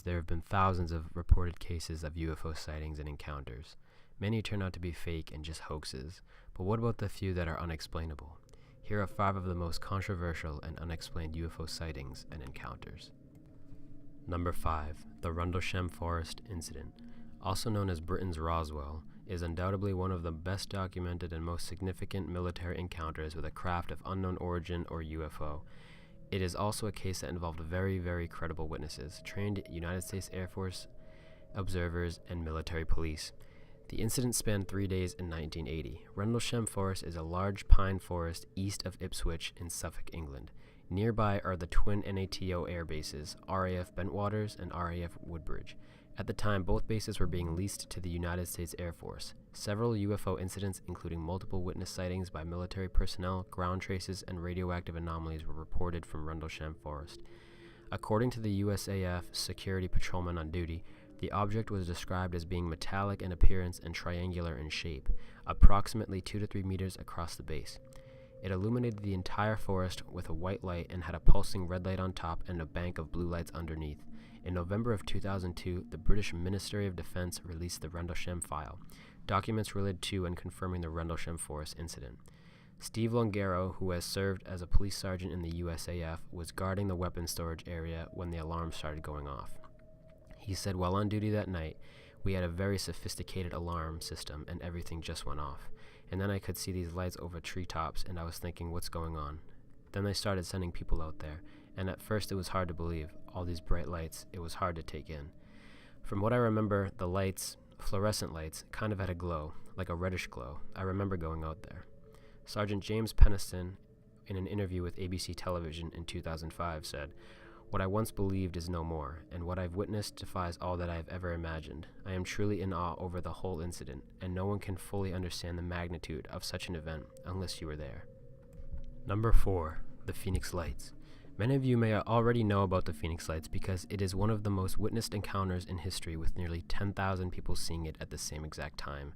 there have been thousands of reported cases of UFO sightings and encounters. Many turn out to be fake and just hoaxes, but what about the few that are unexplainable? Here are 5 of the most controversial and unexplained UFO sightings and encounters. Number 5. The Rendlesham Forest Incident, also known as Britain's Roswell, is undoubtedly one of the best documented and most significant military encounters with a craft of unknown origin or UFO. It is also a case that involved very, very credible witnesses, trained United States Air Force observers, and military police. The incident spanned 3 days in 1980. Rendlesham Forest is a large pine forest east of Ipswich in Suffolk, England. Nearby are the twin NATO air bases, RAF Bentwaters and RAF Woodbridge. At the time, both bases were being leased to the United States Air Force. Several UFO incidents, including multiple witness sightings by military personnel, ground traces, and radioactive anomalies, were reported from Rendlesham Forest. According to the USAF security patrolman on duty, the object was described as being metallic in appearance and triangular in shape, approximately 2 to 3 meters across the base. It illuminated the entire forest with a white light and had a pulsing red light on top and a bank of blue lights underneath. In November of 2002, the British Ministry of Defence released the Rendlesham file, documents related to and confirming the Rendlesham Forest incident. Steve Longaro, who has served as a police sergeant in the USAF, was guarding the weapons storage area when the alarm started going off. He said while on duty that night, we had a very sophisticated alarm system and everything just went off. And then I could see these lights over treetops and I was thinking, what's going on? Then they started sending people out there, and at first it was hard to believe. All these bright lights, it was hard to take in. From what I remember, the lights, fluorescent lights, kind of had a glow, like a reddish glow. I remember going out there. Sergeant James Peniston, in an interview with ABC Television in 2005, said, "What I once believed is no more, and what I've witnessed defies all that I have ever imagined. I am truly in awe over the whole incident, and no one can fully understand the magnitude of such an event unless you were there." Number 4. The Phoenix Lights. Many of you may already know about the Phoenix Lights because it is one of the most witnessed encounters in history, with nearly 10,000 people seeing it at the same exact time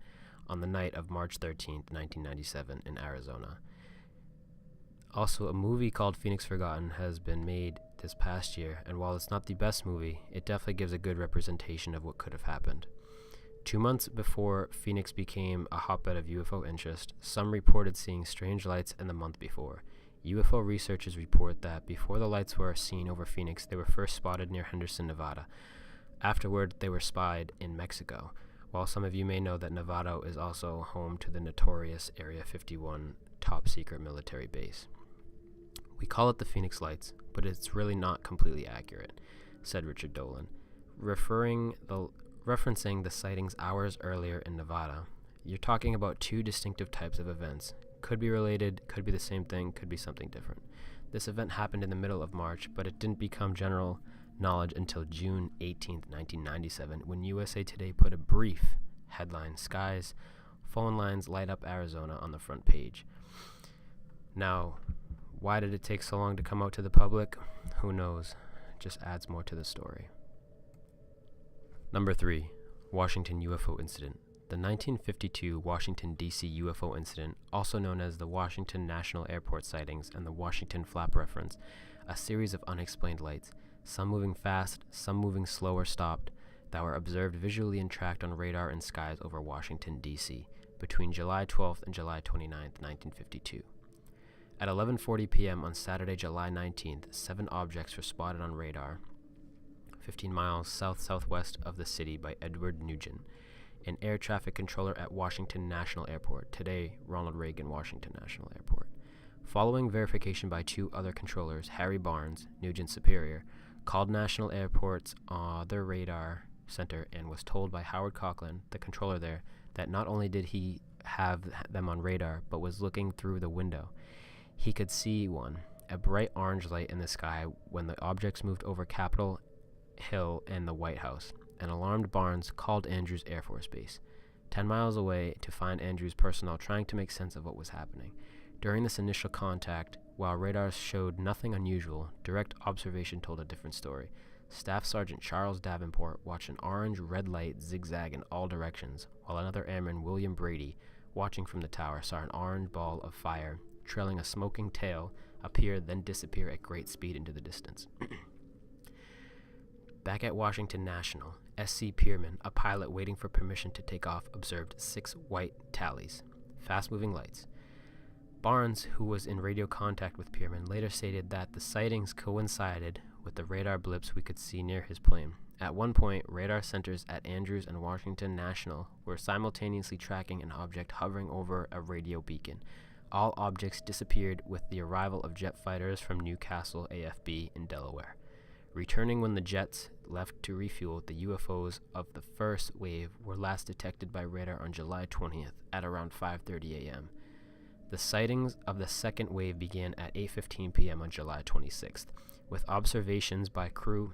on the night of March 13, 1997 in Arizona. Also, a movie called Phoenix Forgotten has been made this past year, and while it's not the best movie, it definitely gives a good representation of what could have happened. 2 months before Phoenix became a hotbed of UFO interest, some reported seeing strange lights in the month before. UFO researchers report that before the lights were seen over Phoenix, they were first spotted near Henderson, Nevada. Afterward, they were spied in Mexico. While some of you may know that Nevada is also home to the notorious Area 51 top-secret military base. "We call it the Phoenix Lights, but it's really not completely accurate," said Richard Dolan, referencing the sightings hours earlier in Nevada. "You're talking about 2 distinctive types of events. Could be related, could be the same thing, could be something different. This event happened in the middle of March, but it didn't become general knowledge until June 18, 1997, when USA Today put a brief headline, 'Skies, Phone Lines Light Up Arizona,' on the front page." Now, why did it take so long to come out to the public? Who knows? It just adds more to the story. Number 3. Washington UFO Incident. The 1952 Washington, D.C. UFO incident, also known as the Washington National Airport sightings and the Washington Flap Reference, a series of unexplained lights, some moving fast, some moving slow or stopped, that were observed visually and tracked on radar and skies over Washington, D.C. between July 12th and July 29th, 1952. At 11:40 p.m. on Saturday, July 19th, 7 objects were spotted on radar 15 miles south-southwest of the city by Edward Nugent, an air traffic controller at Washington National Airport, today Ronald Reagan Washington National Airport. Following verification by 2 other controllers, Harry Barnes, Nugent's superior, called National Airport's other radar center and was told by Howard Coughlin, the controller there, that not only did he have them on radar, but was looking through the window. He could see one, a bright orange light in the sky when the objects moved over Capitol Hill and the White House. An alarmed Barnes called Andrews Air Force Base, 10 miles away, to find Andrews' personnel trying to make sense of what was happening. During this initial contact, while radars showed nothing unusual, direct observation told a different story. Staff Sergeant Charles Davenport watched an orange-red light zigzag in all directions, while another airman, William Brady, watching from the tower, saw an orange ball of fire trailing a smoking tail appear, then disappear at great speed into the distance. Back at Washington National, S.C. Pierman, a pilot waiting for permission to take off, observed 6 white tallies, fast-moving lights. Barnes, who was in radio contact with Pierman, later stated that the sightings coincided with the radar blips we could see near his plane. At one point, radar centers at Andrews and Washington National were simultaneously tracking an object hovering over a radio beacon. All objects disappeared with the arrival of jet fighters from Newcastle AFB in Delaware. Returning when the jets left to refuel, the UFOs of the first wave were last detected by radar on July 20th at around 5:30 a.m. The sightings of the second wave began at 8:15 p.m. on July 26th, with observations by crew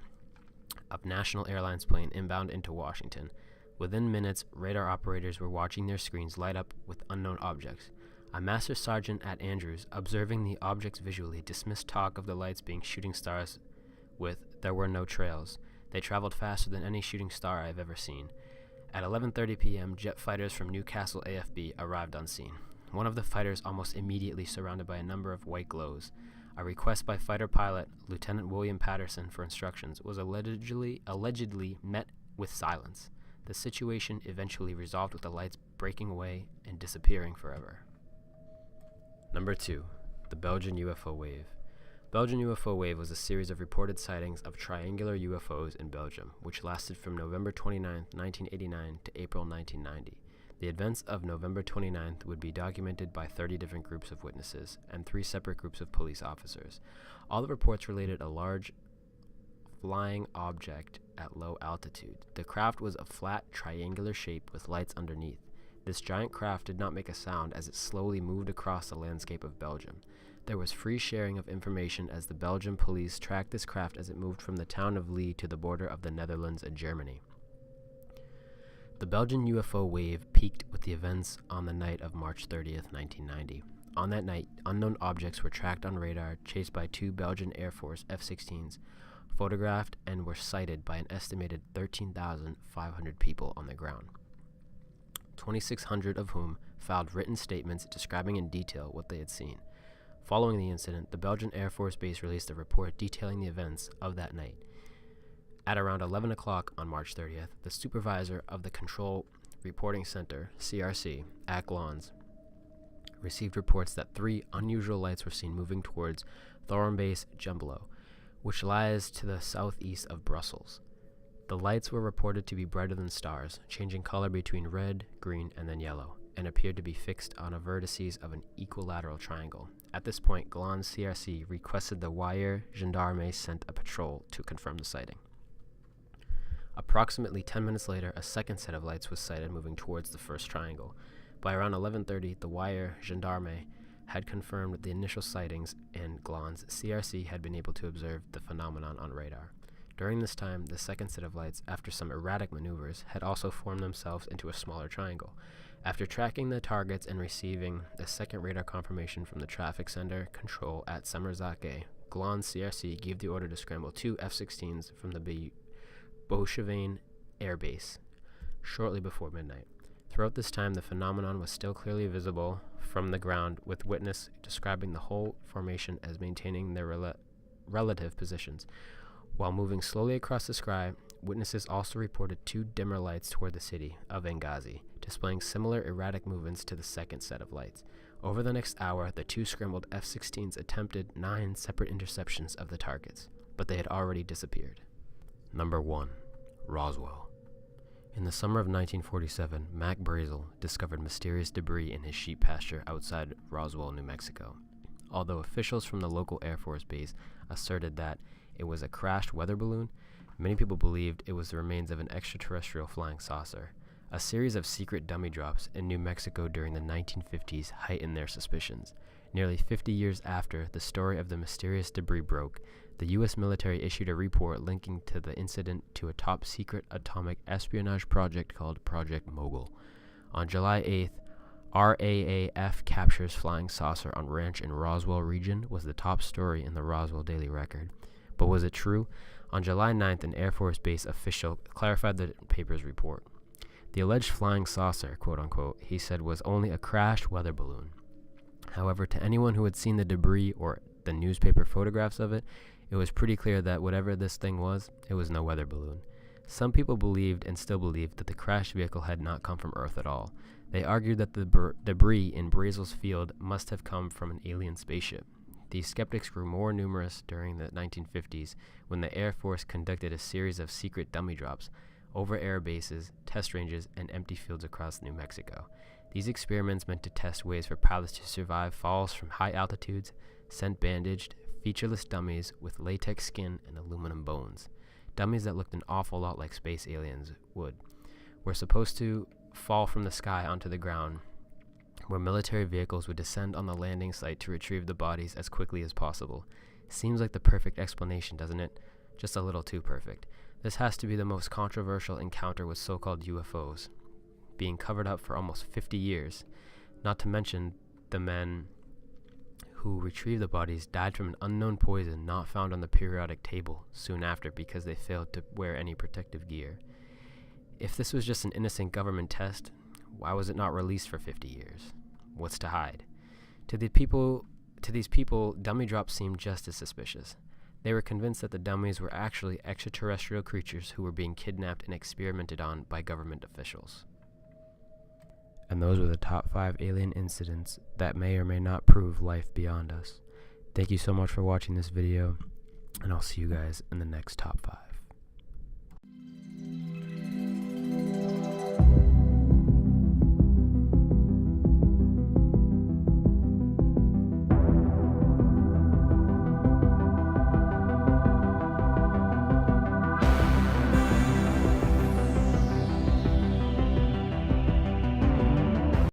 of National Airlines plane inbound into Washington. Within minutes, radar operators were watching their screens light up with unknown objects. A master sergeant at Andrews, observing the objects visually, dismissed talk of the lights being shooting stars with "there were no trails. They traveled faster than any shooting star I've ever seen." At 11:30 p.m., jet fighters from Newcastle AFB arrived on scene. One of the fighters almost immediately surrounded by a number of white glows. A request by fighter pilot Lieutenant William Patterson for instructions was allegedly met with silence. The situation eventually resolved with the lights breaking away and disappearing forever. Number 2. The Belgian UFO Wave. Belgian UFO Wave was a series of reported sightings of triangular UFOs in Belgium, which lasted from November 29, 1989 to April 1990. The events of November 29th would be documented by 30 different groups of witnesses and 3 separate groups of police officers. All the reports related a large flying object at low altitude. The craft was a flat, triangular shape with lights underneath. This giant craft did not make a sound as it slowly moved across the landscape of Belgium. There was free sharing of information as the Belgian police tracked this craft as it moved from the town of Lee to the border of the Netherlands and Germany. The Belgian UFO wave peaked with the events on the night of March 30th, 1990. On that night, unknown objects were tracked on radar, chased by 2 Belgian Air Force F-16s, photographed, and were sighted by an estimated 13,500 people on the ground, 2,600 of whom filed written statements describing in detail what they had seen. Following the incident, the Belgian Air Force Base released a report detailing the events of that night. At around 11 o'clock on March 30th, the supervisor of the Control Reporting Center, CRC, at Glans, received reports that 3 unusual lights were seen moving towards Thorenbase Jumbelo, which lies to the southeast of Brussels. The lights were reported to be brighter than stars, changing color between red, green, and then yellow, and appeared to be fixed on the vertices of an equilateral triangle. At this point, Glans CRC requested the Wire Gendarme sent a patrol to confirm the sighting. Approximately 10 minutes later, a second set of lights was sighted moving towards the first triangle. By around 11:30, the Wire Gendarme had confirmed the initial sightings, and Glans CRC had been able to observe the phenomenon on radar. During this time, the second set of lights, after some erratic maneuvers, had also formed themselves into a smaller triangle. After tracking the targets and receiving a second radar confirmation from the Traffic Center Control at Sommerzake, Glans CRC gave the order to scramble 2 F-16s from the Boscheveen Air Base shortly before midnight. Throughout this time, the phenomenon was still clearly visible from the ground, with witness describing the whole formation as maintaining their relative positions. While moving slowly across the sky, witnesses also reported 2 dimmer lights toward the city of Benghazi, displaying similar erratic movements to the second set of lights. Over the next hour, the 2 scrambled F-16s attempted 9 separate interceptions of the targets, but they had already disappeared. Number 1. Roswell. In the summer of 1947, Mac Brazel discovered mysterious debris in his sheep pasture outside Roswell, New Mexico. Although officials from the local Air Force Base asserted that it was a crashed weather balloon, many people believed it was the remains of an extraterrestrial flying saucer. A series of secret dummy drops in New Mexico during the 1950s heightened their suspicions. Nearly 50 years after the story of the mysterious debris broke, the U.S. military issued a report linking to the incident to a top-secret atomic espionage project called Project Mogul. On July 8th, RAAF captures flying saucer on ranch in Roswell region was the top story in the Roswell Daily Record. But was it true? On July 9th, an Air Force Base official clarified the paper's report. The alleged flying saucer, quote-unquote, he said was only a crashed weather balloon. However, to anyone who had seen the debris or the newspaper photographs of it, It was pretty clear that whatever this thing was, it was no weather balloon. Some people believed and still believe that the crashed vehicle had not come from Earth at all. They argued that the debris in Brazel's field must have come from an alien spaceship. These skeptics grew more numerous during the 1950s when the Air Force conducted a series of secret dummy drops over air bases, test ranges, and empty fields across New Mexico. These experiments meant to test ways for pilots to survive falls from high altitudes, sent bandaged, featureless dummies with latex skin and aluminum bones. Dummies that looked an awful lot like space aliens were supposed to fall from the sky onto the ground, where military vehicles would descend on the landing site to retrieve the bodies as quickly as possible. Seems like the perfect explanation, doesn't it? Just a little too perfect. This has to be the most controversial encounter with so-called UFOs, being covered up for almost 50 years. Not to mention the men who retrieved the bodies died from an unknown poison not found on the periodic table soon after because they failed to wear any protective gear. If this was just an innocent government test, why was it not released for 50 years? What's to hide? To these people, dummy drops seemed just as suspicious. They were convinced that the dummies were actually extraterrestrial creatures who were being kidnapped and experimented on by government officials. And those were the top 5 alien incidents that may or may not prove life beyond us. Thank you so much for watching this video, and I'll see you guys in the next top 5.